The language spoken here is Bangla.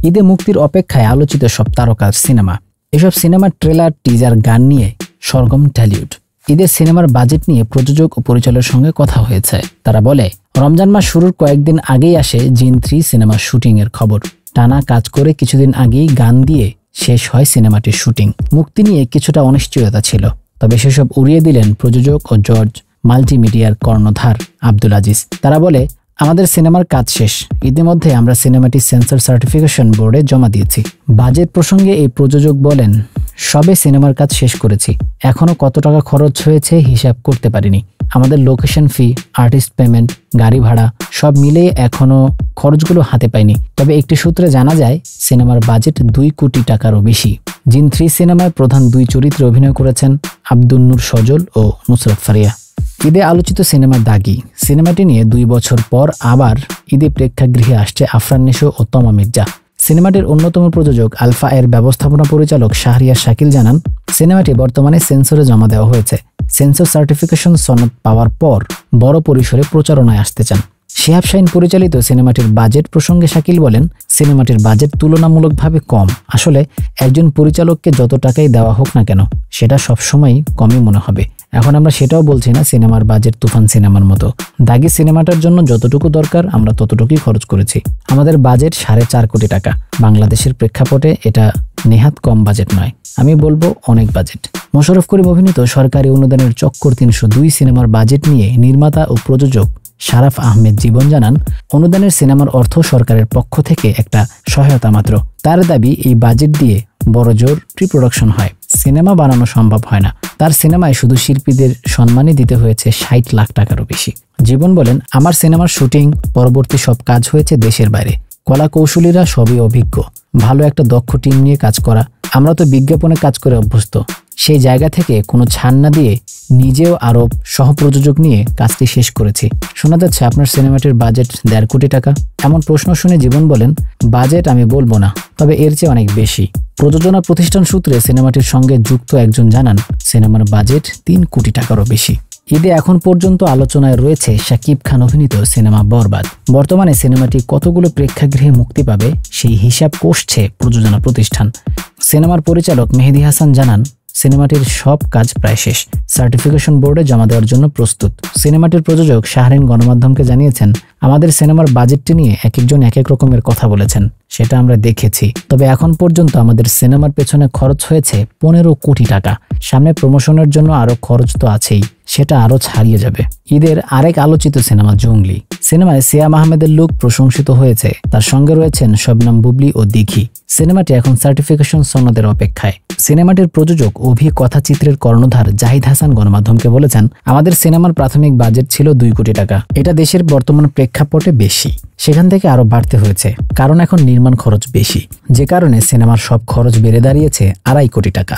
ঈদে মুক্তির অপেক্ষায় আলোচিত সব তারকার সিনেমা। এসব সিনেমার ট্রেলার, টিজার, গান নিয়ে সরগম টলিউড। ঈদের সিনেমার বাজেট নিয়ে প্রযোজক ও পরিচালকের সঙ্গে কথা হয়েছে। তারা বলে, রমজান মাস শুরুর কয়েকদিন আগেই আসে জিন 3 সিনেমার শুটিং এর খবর। টানা কাজ করে কিছুদিন আগেই গান দিয়ে শেষ হয় সিনেমাটির শুটিং। মুক্তি নিয়ে কিছুটা অনিশ্চয়তা ছিল, তবে সেসব উড়িয়ে দিলেন প্রযোজক ও জর্জ মাল্টিমিডিয়ার কর্ণধার আব্দুল আজিজ। তারা বলে, আমাদের সিনেমার কাজ শেষ, ইতিমধ্যে আমরা সিনেমাটি সেন্সর সার্টিফিকেশন বোর্ডে জমা দিয়েছি। বাজেট প্রসঙ্গে এই প্রযোজক বলেন, সবে সিনেমার কাজ শেষ করেছি, এখনো কত টাকা খরচ হয়েছে হিসাব করতে পারিনি। আমাদের লোকেশন ফি, আর্টিস্ট পেমেন্ট, গাড়ি ভাড়া সব মিলিয়ে এখনো খরচগুলো হাতে পাইনি। তবে একটি সূত্রে জানা যায় সিনেমার বাজেট 2 কোটি টাকারও বেশি। জিন 3 সিনেমায় প্রধান 2 চরিত্রে অভিনয় করেছেন আব্দুন নূর সজল ও নুসরাত ফারিয়া। ঈদে আলোচিত সিনেমা দাগি সিনেমাটি নিয়ে 2 বছর পর আবার ঈদে প্রেক্ষাগৃহে আসছে আফরান নিশো ও তমা মির্জা। সিনেমাটির অন্যতম প্রযোজক আলফা এর ব্যবস্থাপনা পরিচালক শাহরিয়ার শাকিল জানান, সিনেমাটি বর্তমানে সেন্সরে জমা দেওয়া হয়েছে। সেন্সর সার্টিফিকেশন সনদ পাওয়ার পর বড় পরিসরে প্রচারণায় আসতে চান। শিহাব শাহীন পরিচালিত সিনেমাটির বাজেট প্রসঙ্গে শাকিল বলেন, সিনেমাটির বাজেট তুলনামূলকভাবে কম। আসলে একজন পরিচালককে যত টাকাই দেওয়া হোক না কেন, সেটা সবসময়ই কমই মনে হবে। এখন আমরা সেটাও বলছি না সিনেমার বাজেট তুফান সিনেমার মতো। দাগি সিনেমাটার জন্য যতটুকু দরকার আমরা ততটুকুই খরচ করেছি। আমাদের বাজেট 4.5 কোটি টাকা। বাংলাদেশের প্রেক্ষাপটে এটা নেহাত কম বাজেট নয়, আমি বলবো অনেক বাজেট। মোশাররফ করিম অভিনীত সরকারি অনুদানের চক্কর 302 সিনেমার বাজেট নিয়ে নির্মাতা ও প্রযোজক শারাফ আহমেদ জীবন জানান, অনুদানের সিনেমার অর্থ সরকারের পক্ষ থেকে একটা সহায়তা মাত্র। তার দাবি, এই বাজেট দিয়ে বড়জোর প্রি প্রোডাকশন হয়, সিনেমা বানানো সম্ভব হয় না। তার সিনেমায় শুধু শিল্পীদের সম্মানই দিতে হয়েছে 60 লাখ টাকারও বেশি। জীবন বলেন, আমার সিনেমার শুটিং পরবর্তী সব কাজ হয়েছে দেশের বাইরে। কলা কৌশলীরা সবই অভিজ্ঞ, ভালো একটা দক্ষ টিম নিয়ে কাজ করা। আমরা তো বিজ্ঞাপনে কাজ করে অভ্যস্ত। সেই জায়গা থেকে কোনো ছাড় না দিয়ে নিজেও আরো সহপ্রযোজক নিয়ে কাজটি শেষ করেছি। শোনা যাচ্ছে আপনার সিনেমাটির বাজেট 1.5 কোটি টাকা। এমন প্রশ্ন শুনে জীবন বলেন, বাজেট আমি বলবো না, তবে এর চেয়ে অনেক বেশি। প্রযোজনা প্রতিষ্ঠান সূত্রে সিনেমাটির সঙ্গে যুক্ত একজন জানান, সিনেমার বাজেট 3 কোটি টাকারও বেশি। ঈদে এখন পর্যন্ত আলোচনায় রয়েছে শাকিব খান অভিনীত সিনেমা বরবাদ। বর্তমানে সিনেমাটি কতগুলো প্রেক্ষাগৃহে মুক্তি পাবে সেই হিসাব কষছে প্রযোজনা প্রতিষ্ঠান। সিনেমার পরিচালক মেহেদী হাসান জানান, সিনেমাটির সব কাজ প্রায় শেষ, সার্টিফিকেশন বোর্ডে জমা দেওয়ার জন্য প্রস্তুত। সিনেমাটির প্রযোজক শাহরিন গণমাধ্যমকে জানিয়েছেন, আমাদের সিনেমার বাজেটটি নিয়ে এক একজন এক এক রকমের কথা বলেছেন, সেটা আমরা দেখেছি। তবে এখন পর্যন্ত আমাদের সিনেমার পেছনে খরচ হয়েছে 15 কোটি টাকা। সামনে প্রমোশনের জন্য আরো খরচ তো আছেই, সেটা আরো ছাড়িয়ে যাবে। ঈদের আরেক আলোচিত সিনেমা জঙ্গলি সিনেমায় সিয়াম আহমেদের লুক প্রশংসিত হয়েছে। তার সঙ্গে রয়েছেন শবনম বুবলি ও দিঘি। সিনেমাটি এখন সার্টিফিকেশন সনদের অপেক্ষায়। সিনেমাটির প্রযোজক অভি কথাচিত্রের কর্ণধার জাহিদ হাসান গণমাধ্যমকে বলেছেন, আমাদের সিনেমার প্রাথমিক বাজেট ছিল 2 কোটি টাকা। এটা দেশের বর্তমান প্রেক্ষাপটে বেশি, সেখান থেকে আরো বাড়তে হয়েছে, কারণ এখন নির্মাণ খরচ বেশি, যে কারণে সিনেমার সব খরচ বেড়ে দাঁড়িয়েছে 2.5 কোটি টাকা।